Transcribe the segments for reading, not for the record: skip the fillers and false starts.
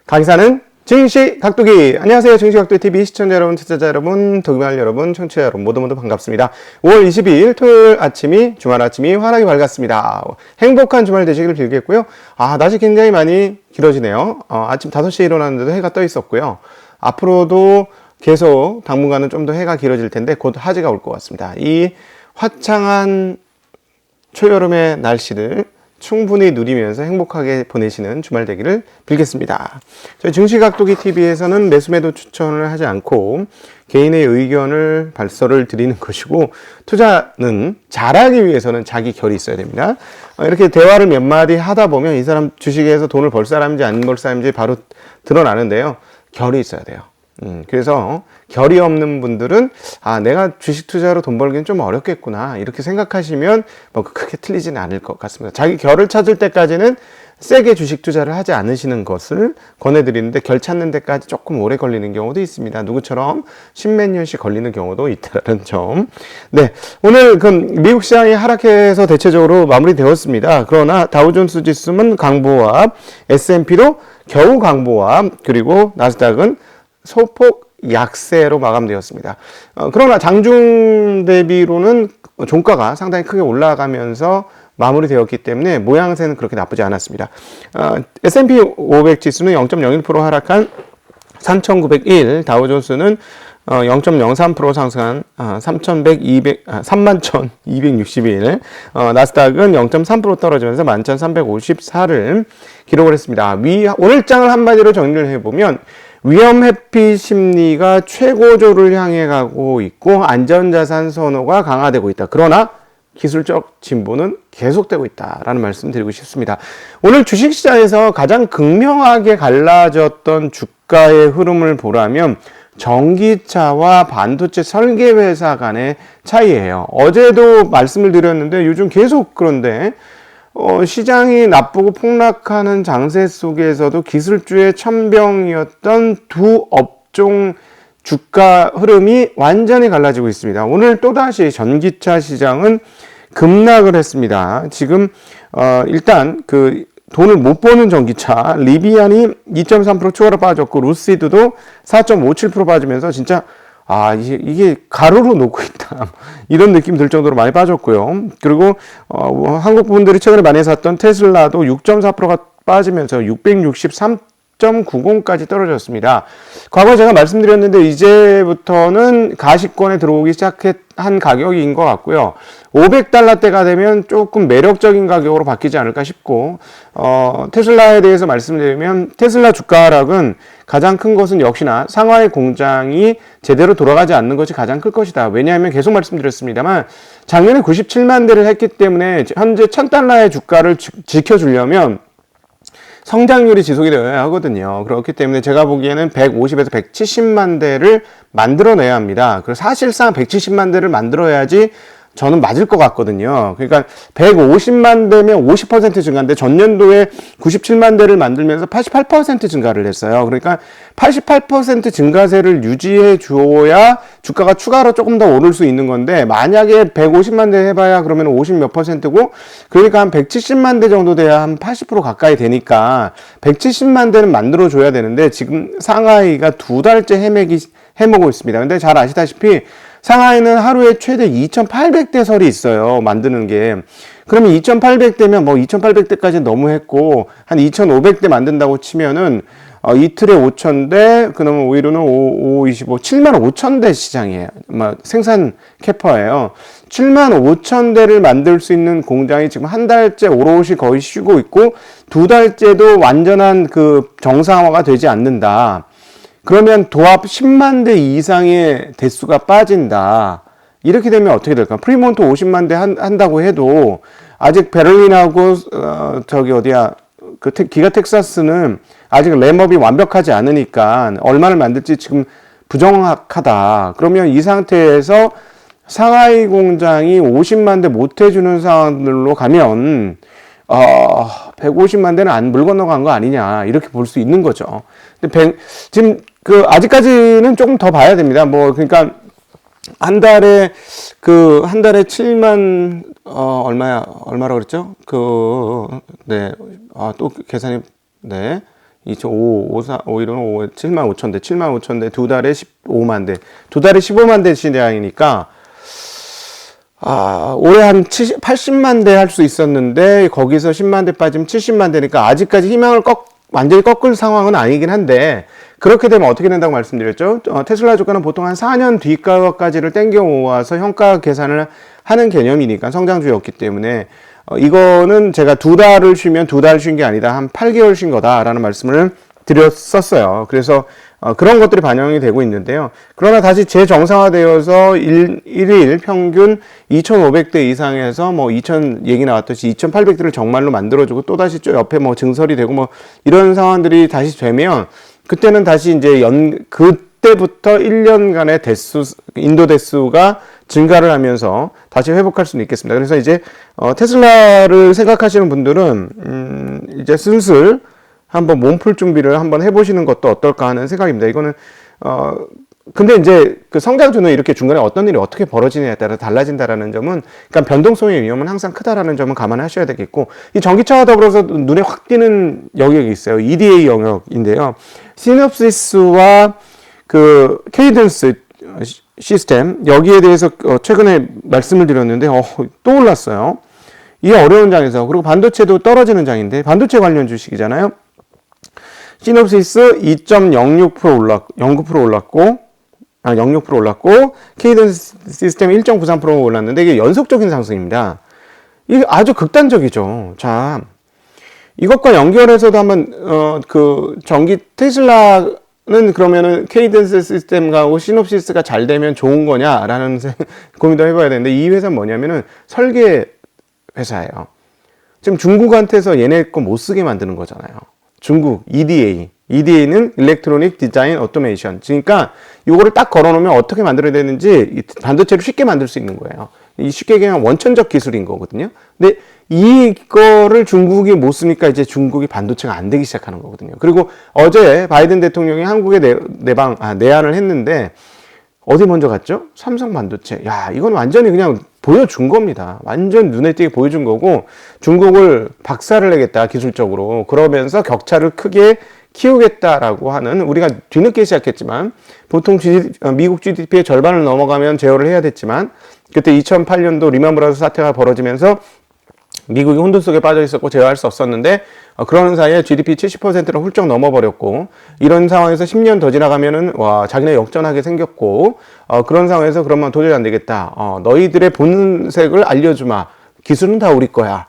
강의사는 증시각도기. 안녕하세요. 증시각도기TV 시청자 여러분, 투자자 여러분, 도기말 여러분, 청취자 여러분 모두 반갑습니다. 5월 22일 토요일 아침이, 주말 아침이 환하게 밝았습니다. 행복한 주말 되시길 빌겠고요. 낮이 굉장히 많이 길어지네요. 아침 5시에 일어났는데도 해가 떠 있었고요. 앞으로도 계속 당분간은 좀 더 해가 길어질 텐데 곧 하지가 올 것 같습니다. 이 화창한 초여름의 날씨를 충분히 누리면서 행복하게 보내시는 주말 되기를 빌겠습니다. 저희 증시각도기TV에서는 매수매도 추천을 하지 않고 개인의 의견을 발설을 드리는 것이고, 투자는 잘하기 위해서는 자기 결이 있어야 됩니다. 이렇게 대화를 몇 마디 하다 보면 이 사람 주식에서 돈을 벌 사람인지 안 벌 사람인지 바로 드러나는데요. 결이 있어야 돼요. 그래서 결이 없는 분들은 내가 주식 투자로 돈 벌기는 좀 어렵겠구나 이렇게 생각하시면 뭐 크게 틀리지는 않을 것 같습니다. 자기 결을 찾을 때까지는 세게 주식 투자를 하지 않으시는 것을 권해드리는데, 결 찾는 데까지 조금 오래 걸리는 경우도 있습니다. 누구처럼 십몇 년씩 걸리는 경우도 있다는 점. 네, 오늘 미국 시장이 하락해서 대체적으로 마무리되었습니다. 그러나 다우존스 지수는 강보합, S&P도 겨우 강보합, 그리고 나스닥은 소폭 약세로 마감되었습니다. 그러나 장중 대비로는 종가가 상당히 크게 올라가면서 마무리되었기 때문에 모양새는 그렇게 나쁘지 않았습니다. S&P 500 지수는 0.01% 하락한 3,901, 다우존스는 0.03% 상승한 31,261, 나스닥은 0.3% 떨어지면서 11,354를 기록을 했습니다. 오늘 장을 한마디로 정리를 해보면, 위험 회피 심리가 최고조를 향해 가고 있고 안전자산 선호가 강화되고 있다. 그러나 기술적 진보는 계속되고 있다라는 말씀 드리고 싶습니다. 오늘 주식시장에서 가장 극명하게 갈라졌던 주가의 흐름을 보라면 전기차와 반도체 설계회사 간의 차이예요. 어제도 말씀을 드렸는데 요즘 계속 그런데 시장이 나쁘고 폭락하는 장세 속에서도 기술주의 천병이었던 두 업종 주가 흐름이 완전히 갈라지고 있습니다. 오늘 또다시 전기차 시장은 급락을 했습니다. 지금 일단 돈을 못 버는 전기차 리비안이 2.3% 추가로 빠졌고, 루시드도 4.57% 빠지면서 진짜 이게 가루로 녹고 있다 이런 느낌 들 정도로 많이 빠졌고요. 그리고 한국 분들이 최근에 많이 샀던 테슬라도 6.4%가 빠지면서 663.90까지 떨어졌습니다. 과거에 제가 말씀드렸는데 이제부터는 가시권에 들어오기 시작한 가격인 것 같고요. 500달러대가 되면 조금 매력적인 가격으로 바뀌지 않을까 싶고, 테슬라에 대해서 말씀드리면 테슬라 주가 하락은 가장 큰 것은 역시나 상하이 공장이 제대로 돌아가지 않는 것이 가장 클 것이다. 왜냐하면 계속 말씀드렸습니다만 작년에 97만 대를 했기 때문에 현재 1000달러의 주가를 지켜주려면 성장률이 지속이 되어야 하거든요. 그렇기 때문에 제가 보기에는 150에서 170만 대를 만들어내야 합니다. 그래서 사실상 170만 대를 만들어야지 저는 맞을 것 같거든요. 그러니까 150만 대면 50% 증가인데 전년도에 97만 대를 만들면서 88% 증가를 했어요. 그러니까 88% 증가세를 유지해 주어야 주가가 추가로 조금 더 오를 수 있는 건데, 만약에 150만 대 해봐야 그러면 50 몇 %고, 그러니까 한 170만 대 정도 돼야 한 80% 가까이 되니까 170만 대는 만들어줘야 되는데 지금 상하이가 2달째 헤매고 있습니다. 근데 잘 아시다시피 상하이는 하루에 최대 2,800대 설이 있어요. 만드는 게. 그러면 2,800대면 2,800대까지 너무 했고, 한 2,500대 만든다고 치면은, 이틀에 5,000대, 그러면 오히려는 25, 75,000대 시장이에요. 생산 캐파예요. 75,000대를 만들 수 있는 공장이 지금 한 달째 오롯이 거의 쉬고 있고, 2달째도 완전한 정상화가 되지 않는다. 그러면 도합 10만 대 이상의 대수가 빠진다. 이렇게 되면 어떻게 될까? 프리몬트 50만 대 한다고 해도 아직 베를린하고 기가 텍사스는 아직 램업이 완벽하지 않으니까 얼마를 만들지 지금 부정확하다. 그러면 이 상태에서 상하이 공장이 50만 대 못 해주는 상황으로 가면 150만 대는 물 건너간 거 아니냐 이렇게 볼 수 있는 거죠. 근데 지금 아직까지는 조금 더 봐야 됩니다. 그러니까 한 달에 7만 얼마라고 그랬죠? 네. 또 계산이 네. 2,500, 7만 5천 대, 7만 5천 대, 두 달에 15만 대, 두 달에 15만 대 시장이니까, 올해 한 80만 대 할 수 있었는데, 거기서 10만 대 빠지면 70만 대니까, 아직까지 희망을 완전히 꺾을 상황은 아니긴 한데, 그렇게 되면 어떻게 된다고 말씀드렸죠? 테슬라 주가는 보통 한 4년 뒤가까지를 땡겨 모아서 현가 계산을 하는 개념이니까, 성장주였기 때문에, 이거는 제가 두 달을 쉬면 두 달 쉰 게 아니다. 한 8개월 쉰 거다라는 말씀을 드렸었어요. 그래서 그런 것들이 반영이 되고 있는데요. 그러나 다시 재정상화되어서 일일 평균 2,500대 이상에서 뭐 2,000 얘기 나왔듯이 2,800대를 정말로 만들어주고 또다시 옆에 뭐 증설이 되고 뭐 이런 상황들이 다시 되면 그때는 다시 이제 그때부터 1년간의 인도 대수가 증가를 하면서 다시 회복할 수는 있겠습니다. 그래서 이제 테슬라를 생각하시는 분들은 이제 슬슬 한번 몸풀 준비를 한번 해보시는 것도 어떨까 하는 생각입니다. 이거는 근데 이제 그 성장주는 이렇게 중간에 어떤 일이 어떻게 벌어지느냐에 따라 달라진다라는 점은, 그러니까 변동성의 위험은 항상 크다라는 점은 감안하셔야 되겠고, 이 전기차와 더불어서 눈에 확 띄는 영역이 있어요. EDA 영역인데요. 시놉시스와 그 케이던스 시스템, 여기에 대해서 최근에 말씀을 드렸는데 또 올랐어요. 이 어려운 장에서. 그리고 반도체도 떨어지는 장인데, 반도체 관련 주식이잖아요. 시놉시스 2.06% 09% 올랐고, 0.6% 올랐고, 케이던스 시스템 1.93% 올랐는데, 이게 연속적인 상승입니다. 이게 아주 극단적이죠. 자, 이것과 연결해서도 한번 전기 테슬라는 그러면은 케이던스 시스템하고 시놉시스가 잘 되면 좋은 거냐라는 고민도 해봐야 되는데, 이 회사는 뭐냐면은 설계 회사예요. 지금 중국한테서 얘네 거 못 쓰게 만드는 거잖아요. 중국 EDA는 일렉트로닉 디자인 오토메이션. 그러니까 이거를 딱 걸어놓으면 어떻게 만들어야 되는지 반도체를 쉽게 만들 수 있는 거예요. 이 쉽게 그냥 원천적 기술인 거거든요. 근데 이거를 중국이 못 쓰니까 이제 중국이 반도체가 안 되기 시작하는 거거든요. 그리고 어제 바이든 대통령이 한국에 내한을 했는데 어디 먼저 갔죠? 삼성 반도체. 야, 이건 완전히 그냥 보여준 겁니다. 완전 눈에 띄게 보여준 거고, 중국을 박살을 내겠다, 기술적으로. 그러면서 격차를 크게 키우겠다라고 하는, 우리가 뒤늦게 시작했지만, 보통 미국 GDP의 절반을 넘어가면 제어를 해야 됐지만, 그때 2008년도 리만 브라더스 사태가 벌어지면서 미국이 혼돈 속에 빠져 있었고 제어할 수 없었는데, 그런 사이에 GDP 70%를 훌쩍 넘어버렸고, 이런 상황에서 10년 더 지나가면은 자기네 역전하게 생겼고, 그런 상황에서 그러면 도저히 안 되겠다. 너희들의 본색을 알려주마. 기술은 다 우리 거야.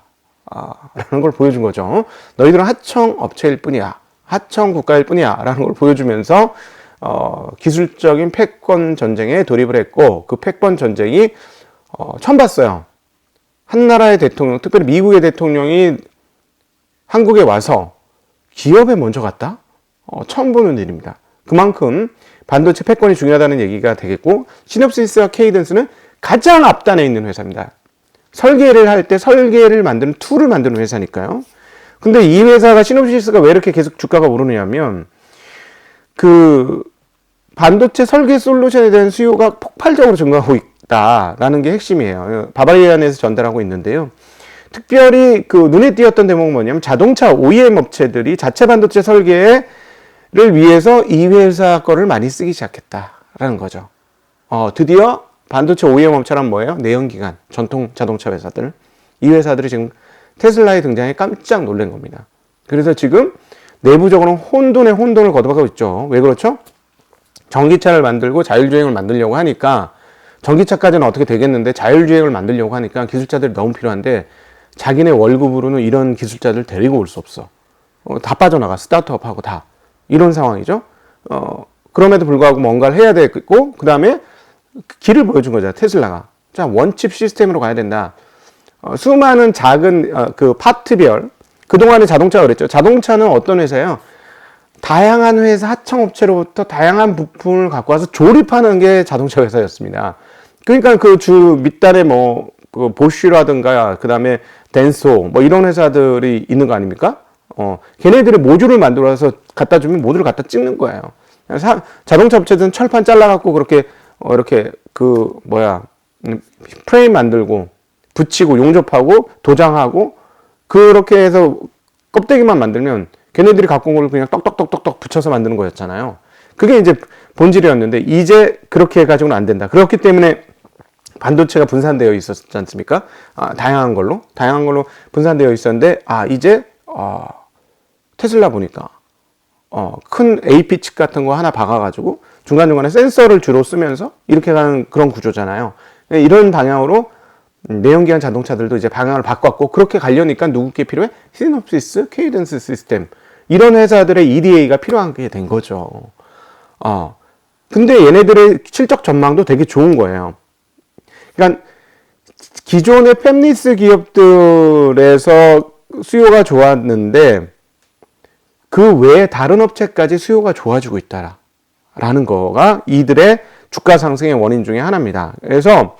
라는 걸 보여준 거죠. 너희들은 하청 업체일 뿐이야. 하청 국가일 뿐이야. 라는 걸 보여주면서 기술적인 패권 전쟁에 돌입을 했고, 그 패권 전쟁이 처음 봤어요. 한 나라의 대통령, 특별히 미국의 대통령이 한국에 와서 기업에 먼저 갔다? 처음 보는 일입니다. 그만큼 반도체 패권이 중요하다는 얘기가 되겠고, 시놉시스와 케이던스는 가장 앞단에 있는 회사입니다. 설계를 할 때 설계를 만드는 툴을 만드는 회사니까요. 근데 이 회사가, 시놉시스가 왜 이렇게 계속 주가가 오르느냐면, 그 반도체 설계 솔루션에 대한 수요가 폭발적으로 증가하고 있다라는 게 핵심이에요. 바바리안에서 전달하고 있는데요. 특별히 그 눈에 띄었던 대목은 뭐냐면, 자동차 OEM 업체들이 자체 반도체 설계를 위해서 이 회사 거를 많이 쓰기 시작했다라는 거죠. 드디어 반도체 OEM 업체란 뭐예요? 내연기관, 전통 자동차 회사들. 이 회사들이 지금 테슬라의 등장에 깜짝 놀란 겁니다. 그래서 지금 내부적으로는 혼돈을 거듭하고 있죠. 왜 그렇죠? 전기차를 만들고 자율주행을 만들려고 하니까, 전기차까지는 어떻게 되겠는데 자율주행을 만들려고 하니까 기술자들이 너무 필요한데, 자기네 월급으로는 이런 기술자들 데리고 올 수 없어. 다 빠져나가. 스타트업하고 다. 이런 상황이죠. 그럼에도 불구하고 뭔가를 해야 되고, 그 다음에 길을 보여준 거죠. 테슬라가. 자, 원칩 시스템으로 가야 된다. 수많은 작은 그 파트별, 그동안에 자동차가 그랬죠. 자동차는 어떤 회사예요? 다양한 회사 하청업체로부터 다양한 부품을 갖고 와서 조립하는 게 자동차 회사였습니다. 그러니까 그 주 밑단에 그 보쉬라든가, 그 다음에 덴소, 이런 회사들이 있는 거 아닙니까? 걔네들이 모듈을 만들어서 갖다 주면 모듈을 갖다 찍는 거예요. 자동차 업체들은 철판 잘라갖고 그렇게, 이렇게, 프레임 만들고, 붙이고, 용접하고, 도장하고, 그렇게 해서 껍데기만 만들면 걔네들이 갖고 온 걸 그냥 떡떡떡떡떡 붙여서 만드는 거였잖아요. 그게 이제 본질이었는데 이제 그렇게 해가지고는 안 된다. 그렇기 때문에 반도체가 분산되어 있었지 않습니까? 다양한 걸로 분산되어 있었는데 이제 테슬라 보니까 큰 AP 칩 같은 거 하나 박아가지고 중간중간에 센서를 주로 쓰면서 이렇게 가는 그런 구조잖아요. 이런 방향으로 내연기관 자동차들도 이제 방향을 바꿨고 그렇게 가려니까 누구께 필요해? 시놉시스, 케이던스 시스템 이런 회사들의 EDA가 필요한 게 된 거죠. 근데 얘네들의 실적 전망도 되게 좋은 거예요. 그러니까 기존의 팹리스 기업들에서 수요가 좋았는데 그 외에 다른 업체까지 수요가 좋아지고 있다라는 거가 이들의 주가 상승의 원인 중에 하나입니다. 그래서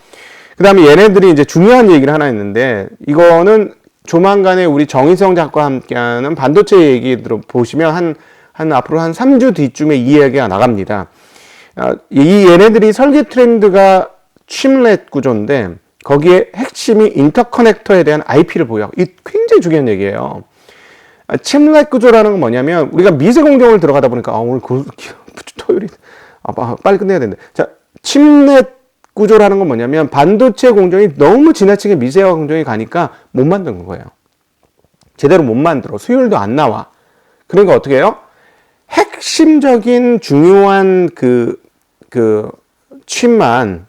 그 다음에 얘네들이 이제 중요한 얘기를 하나 했는데 이거는 조만간에 우리 정의성 작가와 함께하는 반도체 얘기 보시면 앞으로 한 3주 뒤쯤에 이 이야기가 나갑니다. 얘네들이 설계 트렌드가 칩렛 구조인데 거기에 핵심이 인터커넥터에 대한 IP를 보유하고 이 굉장히 중요한 얘기예요. 칩렛 구조라는 건 뭐냐면 우리가 미세 공정을 들어가다 보니까 오늘 토요일이 빨리 끝내야 되는데 자 칩렛 구조라는 건 뭐냐면 반도체 공정이 너무 지나치게 미세화 공정이 가니까 못 만드는 거예요. 제대로 못 만들어. 수율도 안 나와. 그러니까 어떻게 해요? 핵심적인 중요한 칩만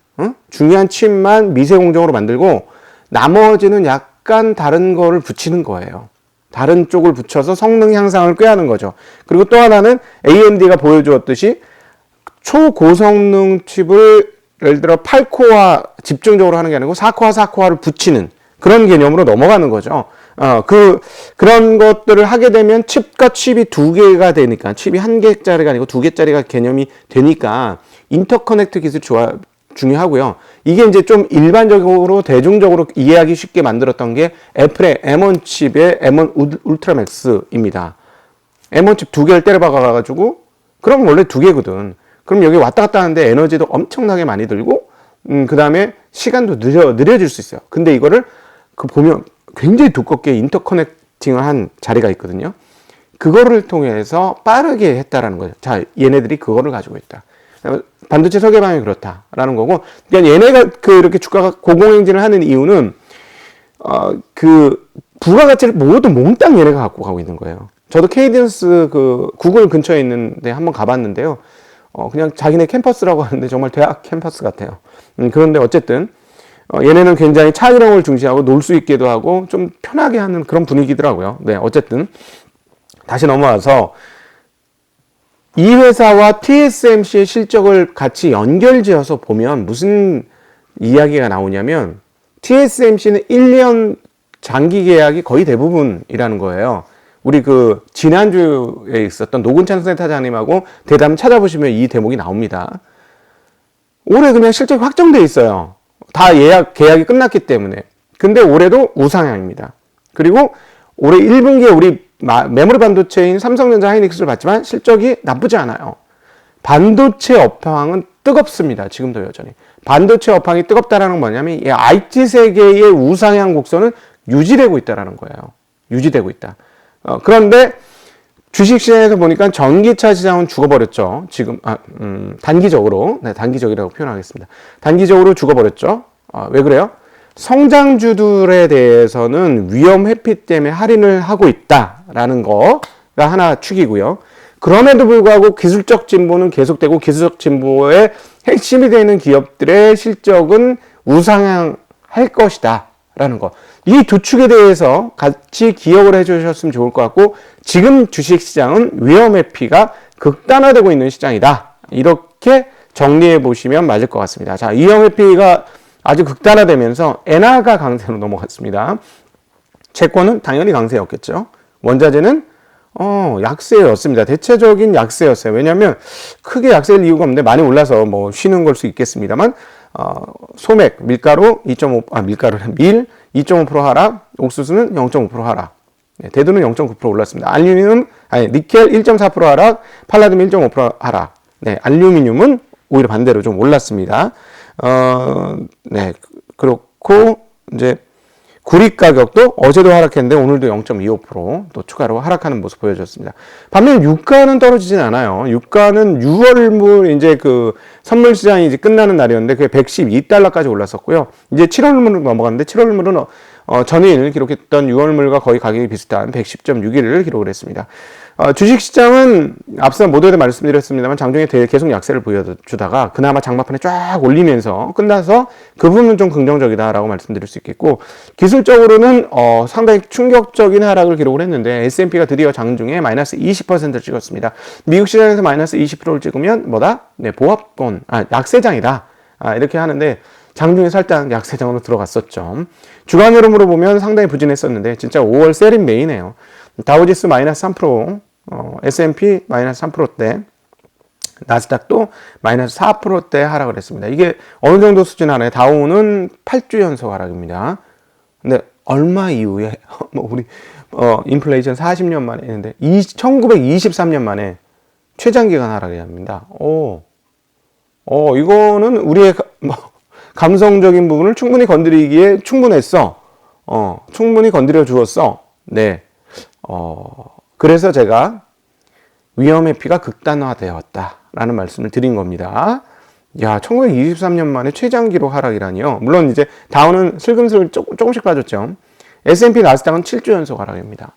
중요한 칩만 미세 공정으로 만들고 나머지는 약간 다른 거를 붙이는 거예요. 다른 쪽을 붙여서 성능 향상을 꾀하는 거죠. 그리고 또 하나는 AMD가 보여주었듯이 초고성능 칩을 예를 들어 8코어 집중적으로 하는 게 아니고 4코어를 붙이는 그런 개념으로 넘어가는 거죠. 그런 것들을 하게 되면 칩과 칩이 두 개가 되니까 칩이 한 개짜리가 아니고 두 개짜리가 개념이 되니까 인터커넥트 기술이 중요하고요. 이게 이제 좀 일반적으로 대중적으로 이해하기 쉽게 만들었던 게 애플의 M1 칩의 M1 울트라 맥스입니다. M1 칩 두 개를 때려 박아가지고 그럼 원래 두 개거든. 그럼 여기 왔다 갔다 하는데 에너지도 엄청나게 많이 들고 그 다음에 시간도 느려질 수 있어요. 근데 이거를 보면 굉장히 두껍게 인터커넥팅을 한 자리가 있거든요. 그거를 통해서 빠르게 했다라는 거죠. 자, 얘네들이 그거를 가지고 있다. 반도체 설계 방향이 그렇다라는 거고, 그러니까 얘네가 이렇게 주가가 고공행진을 하는 이유는 부가가치를 모두 몽땅 얘네가 갖고 가고 있는 거예요. 저도 케이던스 구글 근처에 있는데 한번 가봤는데요. 그냥 자기네 캠퍼스라고 하는데 정말 대학 캠퍼스 같아요. 그런데 어쨌든 얘네는 굉장히 차이령을 중시하고 놀 수 있게도 하고 좀 편하게 하는 그런 분위기더라고요. 네, 어쨌든 다시 넘어와서 이 회사와 TSMC의 실적을 같이 연결지어서 보면 무슨 이야기가 나오냐면 TSMC는 1년 장기 계약이 거의 대부분이라는 거예요. 우리 지난주에 있었던 노근찬 센터장님하고 대담 찾아보시면 이 대목이 나옵니다. 올해 그냥 실적이 확정돼 있어요. 다 계약이 끝났기 때문에. 근데 올해도 우상향입니다. 그리고 올해 1분기에 우리 메모리 반도체인 삼성전자 하이닉스를 봤지만 실적이 나쁘지 않아요. 반도체 업황은 뜨겁습니다. 지금도 여전히. 반도체 업황이 뜨겁다라는 건 뭐냐면 이 IT 세계의 우상향 곡선은 유지되고 있다라는 거예요. 유지되고 있다. 그런데 주식시장에서 보니까 전기차 시장은 죽어버렸죠. 지금, 단기적으로. 네, 단기적이라고 표현하겠습니다. 단기적으로 죽어버렸죠. 왜 그래요? 성장주들에 대해서는 위험 회피 때문에 할인을 하고 있다라는 거가 하나 축이고요. 그럼에도 불구하고 기술적 진보는 계속되고 기술적 진보의 핵심이 되는 기업들의 실적은 우상향할 것이다 라는 거. 이 두 축에 대해서 같이 기억을 해주셨으면 좋을 것 같고 지금 주식시장은 위험 회피가 극단화되고 있는 시장이다. 이렇게 정리해 보시면 맞을 것 같습니다. 자, 위험 회피가 아주 극단화되면서 엔화가 강세로 넘어갔습니다. 채권은 당연히 강세였겠죠. 원자재는 약세였습니다. 대체적인 약세였어요. 왜냐하면 크게 약세일 이유가 없는데 많이 올라서 뭐 쉬는 걸 수 있겠습니다만 소맥, 밀가루 2.5% 하락, 옥수수는 0.5% 하락. 네, 대두는 0.9% 올랐습니다. 니켈 1.4% 하락, 팔라듐 1.5% 하락. 네, 알루미늄은 오히려 반대로 좀 올랐습니다. 네, 그렇고 이제 구리 가격도 어제도 하락했는데 오늘도 0.25%또 추가로 하락하는 모습 보여줬습니다. 반면 유가는 떨어지진 않아요. 유가는 6월물 이제 그 선물 시장이 이제 끝나는 날이었는데 그게 112달러까지 올랐었고요. 이제 7월물로 넘어갔는데 7월물은 전일 기록했던 6월물과 거의 가격이 비슷한 110.6일을 기록을 했습니다. 주식시장은 앞서 모두에도 말씀드렸습니다만 장중에 계속 약세를 보여주다가 그나마 장마판에 쫙 올리면서 끝나서 그 부분은 좀 긍정적이다라고 말씀드릴 수 있겠고, 기술적으로는 상당히 충격적인 하락을 기록을 했는데 S&P가 드디어 장중에 마이너스 20%를 찍었습니다. 미국 시장에서 마이너스 20%를 찍으면 뭐다? 네, 보합권, 약세장이다. 이렇게 하는데 장중에 살짝 약세장으로 들어갔었죠. 주간 흐름으로 보면 상당히 부진했었는데 진짜 5월 셀인 메이네요. 다우지수 마이너스 3%, S&P 마이너스 3%대, 나스닥도 마이너스 4%대 하락을 했습니다. 이게 어느 정도 수준 안에 다우는 8주 연속 하락입니다. 근데 얼마 이후에 우리 인플레이션 40년 만에 했는데 1923년 만에 최장기간 하락이랍니다. 이거는 우리의 감성적인 부분을 충분히 건드리기에 충분했어. 충분히 건드려 주었어. 네. 그래서 제가 위험 회피가 극단화되었다라는 말씀을 드린 겁니다. 야, 1923년 만에 최장기로 하락이라니요. 물론 이제 다우는 슬금슬금 조금씩 빠졌죠. S&P 나스닥은 7주 연속 하락입니다.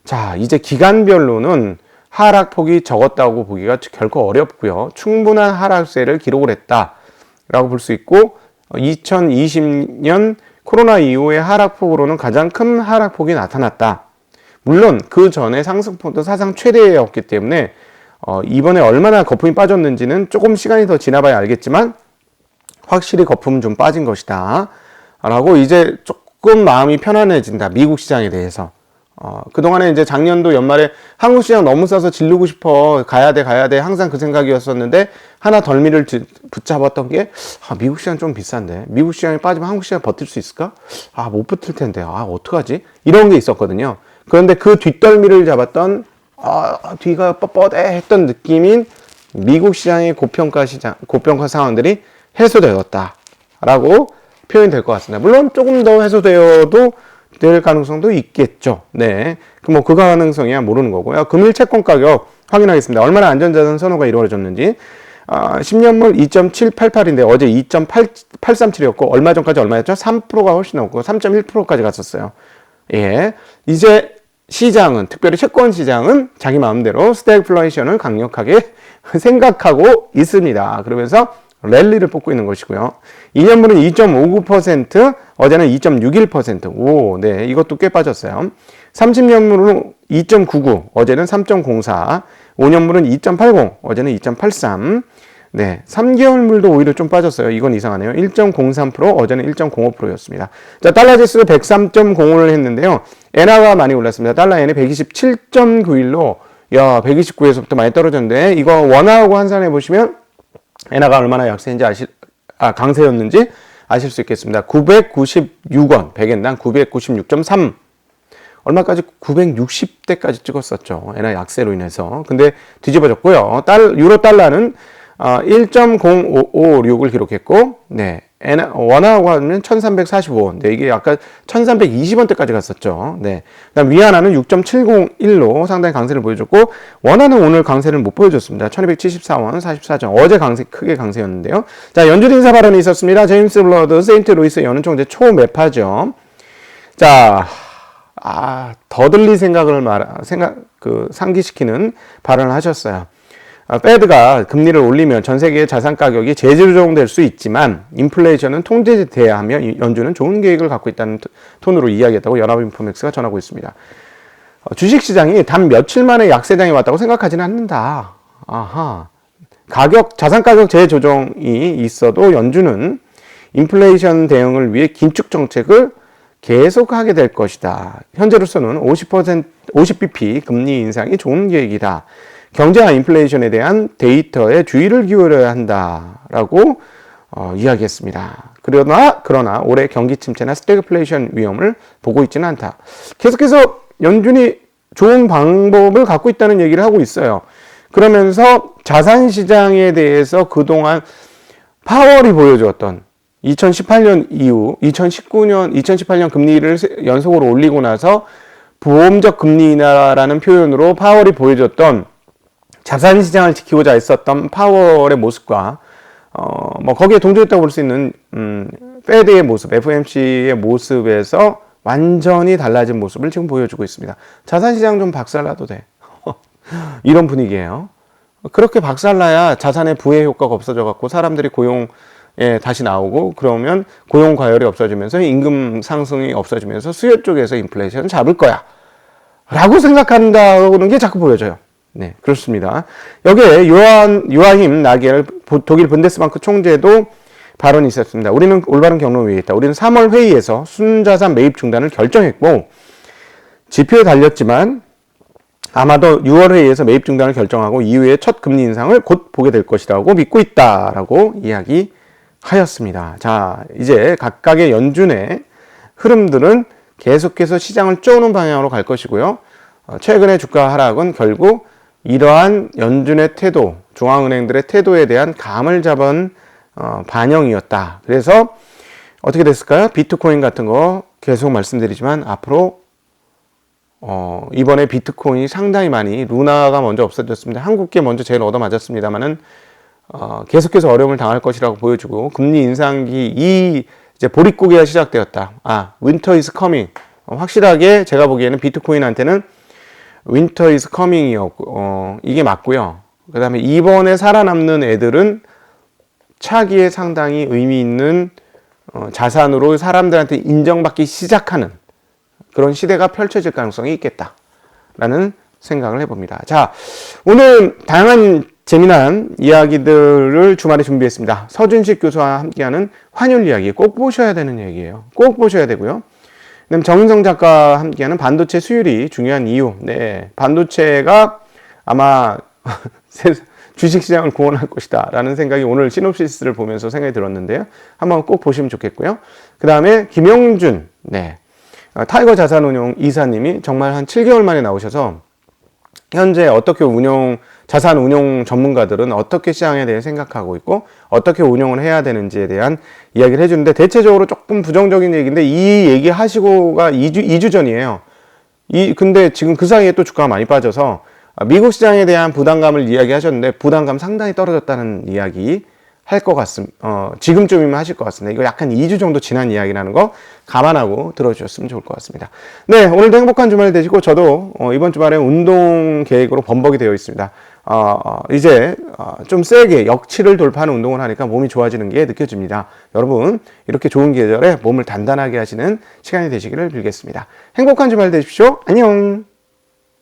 자, 이제 기간별로는 하락폭이 적었다고 보기가 결코 어렵고요. 충분한 하락세를 기록을 했다라고 볼 수 있고, 2020년 코로나 이후의 하락폭으로는 가장 큰 하락폭이 나타났다. 물론 그 전에 상승폭도 사상 최대였기 때문에 이번에 얼마나 거품이 빠졌는지는 조금 시간이 더 지나봐야 알겠지만 확실히 거품은 좀 빠진 것이다 라고 이제 조금 마음이 편안해진다. 미국 시장에 대해서. 그동안에 이제 작년도 연말에 한국 시장 너무 싸서 질르고 싶어, 가야 돼 항상 그 생각이었었는데 하나 덜미를 붙잡았던 게 미국 시장 좀 비싼데 미국 시장에 빠지면 한국 시장 버틸 수 있을까? 못 버틸 텐데 어떡하지? 이런 게 있었거든요. 그런데 그 뒷덜미를 잡았던 뒤가 뻣뻣해 했던 느낌인 미국 시장의 고평가 상황들이 해소되었다라고 표현이 될 것 같습니다. 물론 조금 더 해소되어도 될 가능성도 있겠죠. 네. 그 가능성이야 모르는 거고요. 금일 채권 가격 확인하겠습니다. 얼마나 안전자산 선호가 이루어졌는지. 10년물 2.788인데 어제 2.837이었고 얼마 전까지 얼마였죠? 3%가 훨씬 넘고 3.1%까지 갔었어요. 예. 이제 시장은, 특별히 채권 시장은 자기 마음대로 스태그플레이션을 강력하게 생각하고 있습니다. 그러면서 랠리를 뽑고 있는 것이고요. 2년물은 2.59%, 어제는 2.61%. 네, 이것도 꽤 빠졌어요. 30년물은 2.99, 어제는 3.04. 5년물은 2.80, 어제는 2.83. 네, 3개월물도 오히려 좀 빠졌어요. 이건 이상하네요. 1.03%, 어제는 1.05%였습니다. 자, 달러 지수 103.05를 했는데요. 엔화가 많이 올랐습니다. 달러 엔이 127.91로, 129에서부터 많이 떨어졌는데, 이거 원화하고 환산해 보시면, 엔화가 얼마나 강세였는지 아실 수 있겠습니다. 996원, 100엔당 996.3. 얼마까지 960대까지 찍었었죠. 엔화 약세로 인해서. 근데 뒤집어졌고요. 유로 달러는 1.0556을 기록했고, 네. 원화하고 하면 1345원. 네, 이게 아까 1320원대까지 갔었죠. 네. 그다음 위안화는 6.701로 상당히 강세를 보여줬고, 원화는 오늘 강세를 못 보여줬습니다. 1274원 44전. 어제 크게 강세였는데요. 자, 연준 인사 발언이 있었습니다. 제임스 블러드, 세인트 루이스 연은 총재 초매파죠. 자, 더들리 상기시키는 발언을 하셨어요. 페드가 금리를 올리면 전 세계의 자산 가격이 재조정될 수 있지만 인플레이션은 통제돼야 하며 연준은 좋은 계획을 갖고 있다는 톤으로 이야기했다고 연합인포맥스가 전하고 있습니다. 주식시장이 단 며칠 만에 약세장에 왔다고 생각하지는 않는다. 자산 가격 재조정이 있어도 연준은 인플레이션 대응을 위해 긴축 정책을 계속하게 될 것이다. 현재로서는 50bp 금리 인상이 좋은 계획이다. 경제와 인플레이션에 대한 데이터에 주의를 기울여야 한다라고 이야기했습니다. 그러나 올해 경기 침체나 스태그플레이션 위험을 보고 있지는 않다. 계속해서 연준이 좋은 방법을 갖고 있다는 얘기를 하고 있어요. 그러면서 자산시장에 대해서 그동안 파월이 보여주었던 2018년 이후 2018년 금리를 연속으로 올리고 나서 보험적 금리 인하라는 표현으로 파월이 보여줬던 자산 시장을 지키고자 했었던 파월의 모습과 뭐 거기에 동조했다고 볼 수 있는 페드의 모습, FOMC의 모습에서 완전히 달라진 모습을 지금 보여주고 있습니다. 자산 시장 좀 박살나도 돼. 이런 분위기예요. 그렇게 박살나야 자산의 부의 효과가 없어져 갖고 사람들이 고용에 다시 나오고, 그러면 고용 과열이 없어지면서 임금 상승이 없어지면서 수요 쪽에서 인플레이션을 잡을 거야 라고 생각한다는 게 자꾸 보여져요. 네, 그렇습니다. 여기에 요아힘 나겔 독일 분데스방크 총재도 발언이 있었습니다. 우리는 올바른 경로 위에 있다. 우리는 3월 회의에서 순자산 매입 중단을 결정했고 지표에 달렸지만 아마도 6월 회의에서 매입 중단을 결정하고 이후에 첫 금리 인상을 곧 보게 될 것이라고 믿고 있다라고 이야기하였습니다. 자, 이제 각각의 연준의 흐름들은 계속해서 시장을 쪼는 방향으로 갈 것이고요. 최근의 주가 하락은 결국 이러한 연준의 태도, 중앙은행들의 태도에 대한 감을 잡은 반영이었다. 그래서 어떻게 됐을까요? 비트코인 같은 거 계속 말씀드리지만 앞으로 이번에 비트코인이 상당히 많이, 루나가 먼저 없어졌습니다. 한국계 먼저 제일 얻어맞았습니다만은 계속해서 어려움을 당할 것이라고 보여주고, 금리 인상기 이제 보릿고개가 시작되었다. winter is coming. 확실하게 제가 보기에는 비트코인한테는 winter is coming이었고, 이게 맞고요. 그 다음에 이번에 살아남는 애들은 차기에 상당히 의미 있는 자산으로 사람들한테 인정받기 시작하는 그런 시대가 펼쳐질 가능성이 있겠다라는 생각을 해봅니다. 자, 오늘 다양한 재미난 이야기들을 주말에 준비했습니다. 서준식 교수와 함께하는 환율 이야기, 꼭 보셔야 되는 얘기예요. 꼭 보셔야 되고요. 그다음 정인성 작가와 함께하는 반도체 수율이 중요한 이유. 네, 반도체가 아마 주식시장을 구원할 것이다 라는 생각이 오늘 시놉시스를 보면서 생각이 들었는데요. 한번 꼭 보시면 좋겠고요. 그 다음에 김영준, 네, 타이거 자산운용 이사님이 정말 한 7개월 만에 나오셔서 현재 어떻게 자산 운용 전문가들은 어떻게 시장에 대해 생각하고 있고 어떻게 운용을 해야 되는지에 대한 이야기를 해주는데, 대체적으로 조금 부정적인 얘기인데 이 얘기 하시고가 2주 전이에요. 근데 지금 그 사이에 또 주가가 많이 빠져서 미국 시장에 대한 부담감을 이야기하셨는데 부담감 상당히 떨어졌다는 이야기 할 것 같습니다. 지금쯤이면 하실 것 같습니다. 이거 약간 2주 정도 지난 이야기라는 거 감안하고 들어주셨으면 좋을 것 같습니다. 네, 오늘도 행복한 주말 되시고, 저도 이번 주말에 운동 계획으로 범벅이 되어 있습니다. 이제 좀 세게 역치를 돌파하는 운동을 하니까 몸이 좋아지는 게 느껴집니다. 여러분, 이렇게 좋은 계절에 몸을 단단하게 하시는 시간이 되시기를 빌겠습니다. 행복한 주말 되십시오. 안녕.